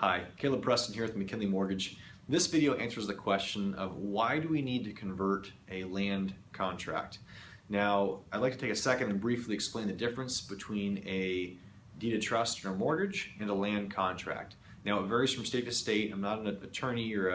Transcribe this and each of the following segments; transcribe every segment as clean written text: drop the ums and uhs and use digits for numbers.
Hi, Caleb Preston here with McKinley Mortgage. This video answers the question of why do we need to convert a land contract? Now, I'd like to take a second and briefly explain the difference between a deed of trust or a mortgage and a land contract. Now, it varies from state to state. I'm not an attorney or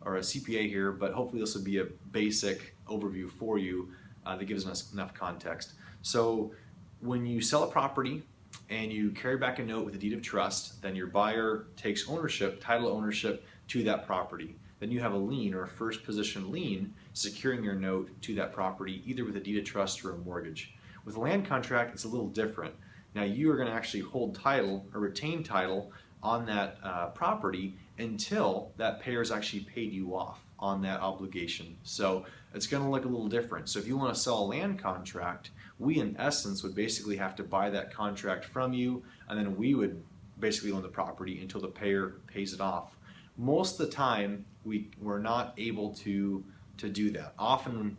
a CPA here, but hopefully this will be a basic overview for you that gives us enough context. So, when you sell a property and you carry back a note with a deed of trust, then your buyer takes ownership, title ownership to that property. Then you have a lien or a first position lien securing your note to that property, either with a deed of trust or a mortgage. With a land contract, it's a little different. Now you are going to actually hold title or retain title on that property until that payer has actually paid you off on that obligation. So it's going to look a little different. So if you want to sell a land contract, we in essence would basically have to buy that contract from you, and then we would basically own the property until the payer pays it off. Most of the time we're not able to do that. Often,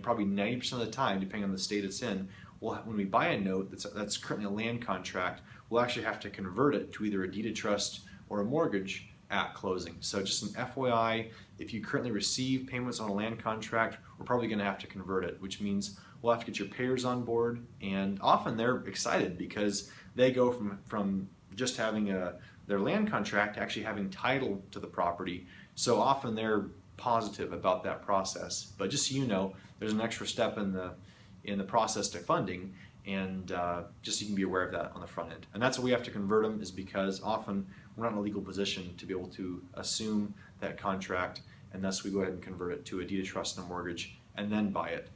probably 90% of the time, depending on the state it's in, when we buy a note that's currently a land contract, we'll actually have to convert it to either a deed of trust or a mortgage at closing. So just an FYI, if you currently receive payments on a land contract, we're probably going to have to convert it, which means we'll have to get your payers on board, and often they're excited because they go from just having their land contract to actually having title to the property. So often they're positive about that process. But just so you know, there's an extra step in the process to funding, and just so you can be aware of that on the front end. And that's why we have to convert them, is because often we're not in a legal position to be able to assume that contract, and thus we go ahead and convert it to a deed of trust and a mortgage and then buy it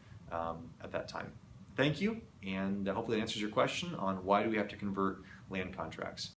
at that time. Thank you, and hopefully that answers your question on why do we have to convert land contracts.